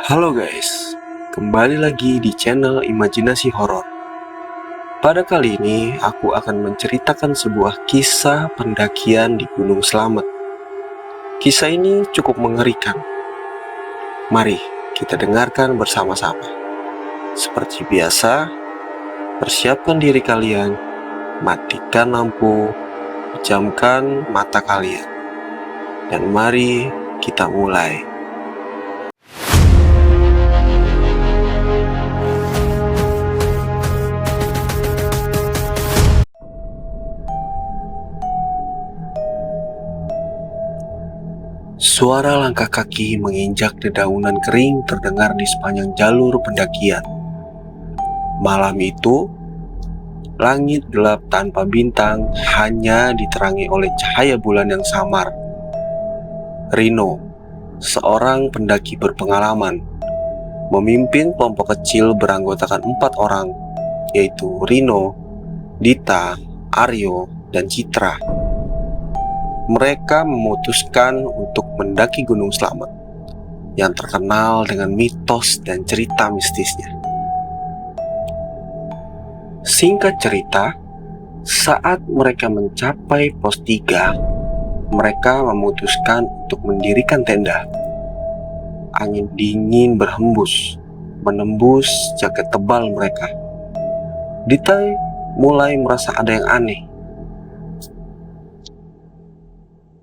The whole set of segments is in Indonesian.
Halo guys, kembali lagi di channel Imajinasi Horor. Pada kali ini aku akan menceritakan sebuah kisah pendakian di Gunung Slamet. Kisah ini cukup mengerikan. Mari kita dengarkan bersama-sama. Seperti biasa, persiapkan diri kalian, matikan lampu, pejamkan mata kalian, dan mari kita mulai. Suara langkah kaki menginjak dedaunan kering terdengar di sepanjang jalur pendakian. Malam itu, langit gelap tanpa bintang, hanya diterangi oleh cahaya bulan yang samar. Rino, seorang pendaki berpengalaman, memimpin kelompok kecil beranggotakan 4 orang, yaitu Rino, Dita, Aryo, dan Citra. Mereka memutuskan untuk mendaki Gunung Slamet yang terkenal dengan mitos dan cerita mistisnya. Singkat cerita, saat mereka mencapai pos 3, mereka memutuskan untuk mendirikan tenda. Angin dingin berhembus, menembus jaket tebal mereka. Dita mulai merasa ada yang aneh.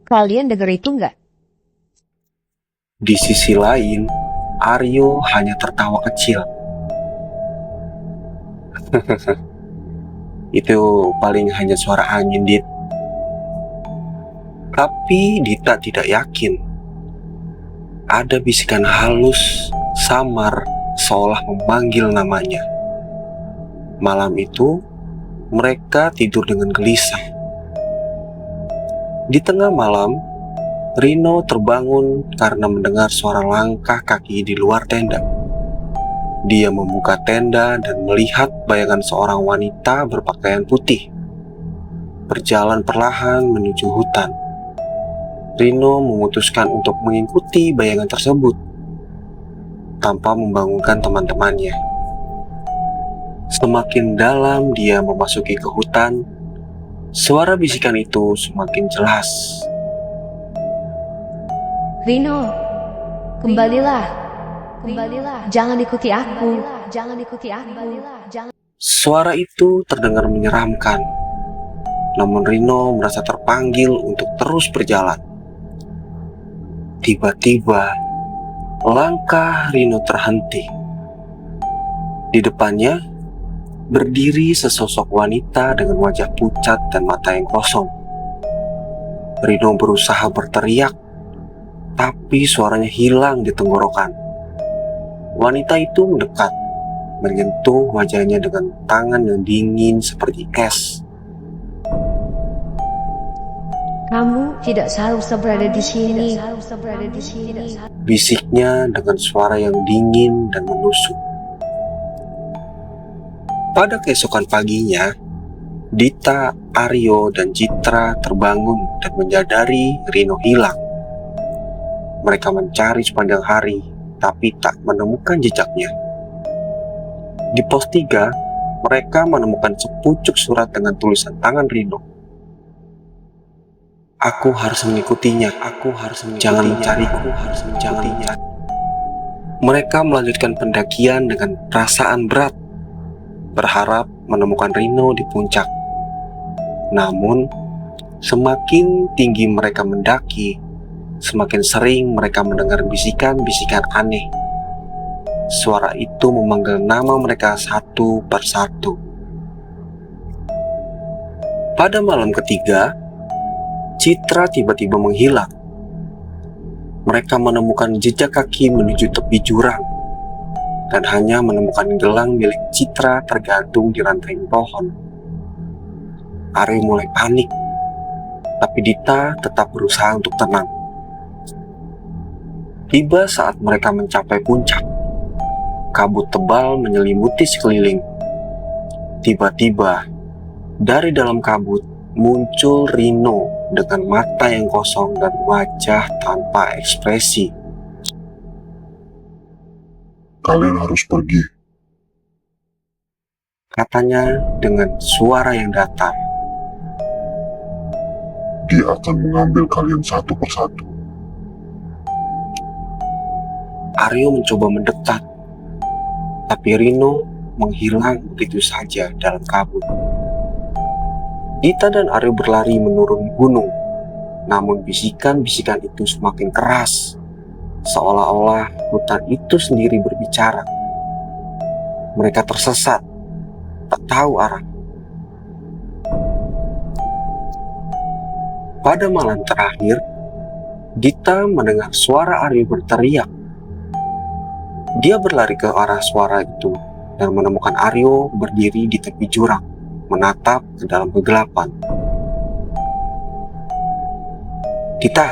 Kalian denger itu nggak? Di sisi lain, Aryo hanya tertawa kecil. Itu paling hanya suara angin, Dit. Tapi Dita tidak yakin. Ada bisikan halus, samar, seolah memanggil namanya. Malam itu, mereka tidur dengan gelisah. Di tengah malam, Rino terbangun karena mendengar suara langkah kaki di luar tenda. Dia membuka tenda dan melihat bayangan seorang wanita berpakaian putih berjalan perlahan menuju hutan. Rino memutuskan untuk mengikuti bayangan tersebut tanpa membangunkan teman-temannya. Semakin dalam dia memasuki ke hutan, suara bisikan itu semakin jelas. Rino, kembalilah. Jangan ikuti aku. Suara itu terdengar menyeramkan, namun Rino merasa terpanggil untuk terus berjalan. Tiba-tiba, langkah Rino terhenti. Di depannya, berdiri sesosok wanita dengan wajah pucat dan mata yang kosong. Rino berusaha berteriak, tapi suaranya hilang di tenggorokan. Wanita itu mendekat, menyentuh wajahnya dengan tangan yang dingin seperti es. Kamu tidak seharusnya berada di sini. Bisiknya dengan suara yang dingin dan menusuk. Pada keesokan paginya, Dita, Aryo, dan Citra terbangun dan menyadari Rino hilang. Mereka mencari sepanjang hari, tapi tak menemukan jejaknya. Di pos 3, mereka menemukan sepucuk surat dengan tulisan tangan Rino. Aku harus mengikutinya, jangan mencariku, jangan mencari. Mereka melanjutkan pendakian dengan perasaan berat, berharap menemukan Rino di puncak. Namun, semakin tinggi mereka mendaki, semakin sering mereka mendengar bisikan-bisikan aneh. Suara itu memanggil nama mereka satu persatu. Pada malam ketiga, Citra tiba-tiba menghilang. Mereka menemukan jejak kaki menuju tepi jurang, dan hanya menemukan gelang milik Citra tergantung di ranting pohon. Ari mulai panik, tapi Dita tetap berusaha untuk tenang. Tiba saat mereka mencapai puncak, kabut tebal menyelimuti sekeliling. Tiba-tiba, dari dalam kabut muncul Rino dengan mata yang kosong dan wajah tanpa ekspresi. kalian harus pergi. Katanya dengan suara yang datar. Dia akan mengambil kalian satu persatu. Aryo mencoba mendekat, tapi Rino menghilang begitu saja dalam kabut. Dita dan Aryo berlari menurun gunung, namun bisikan-bisikan itu semakin keras, seolah-olah hutan itu sendiri berbicara. Mereka tersesat, tak tahu arah. Pada malam terakhir, Dita mendengar suara Aryo berteriak. Dia berlari ke arah suara itu dan menemukan Aryo berdiri di tepi jurang, menatap ke dalam kegelapan. Dita,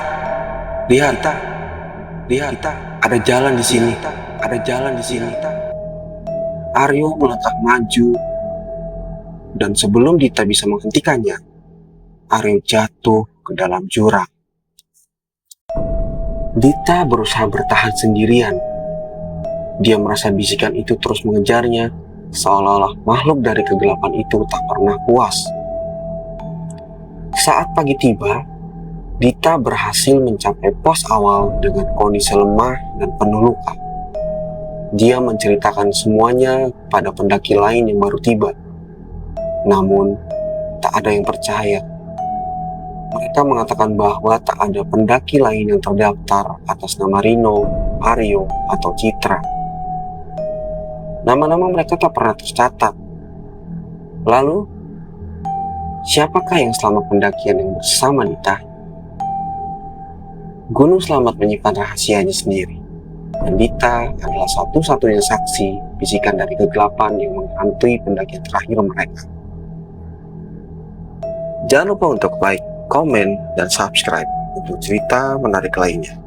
lihat, ada jalan di sini, Aryo melangkah maju, dan sebelum Dita bisa menghentikannya, Aryo jatuh ke dalam jurang. Dita berusaha bertahan sendirian. Dia merasa bisikan itu terus mengejarnya, seolah-olah makhluk dari kegelapan itu tak pernah puas. Saat pagi tiba, Dita berhasil mencapai pos awal dengan kondisi lemah dan penuh luka. Dia menceritakan semuanya pada pendaki lain yang baru tiba. Namun, tak ada yang percaya. Mereka mengatakan bahwa tak ada pendaki lain yang terdaftar atas nama Rino, Aryo, atau Citra. Nama-nama mereka tak pernah tercatat. Lalu, siapakah yang selamat pendakian yang bersama Dita? Gunung Selamat menyimpan rahasianya sendiri, dan Dita adalah satu-satunya saksi bisikan dari kegelapan yang menghantui pendakian terakhir mereka. Jangan lupa untuk like, komen, dan subscribe untuk cerita menarik lainnya.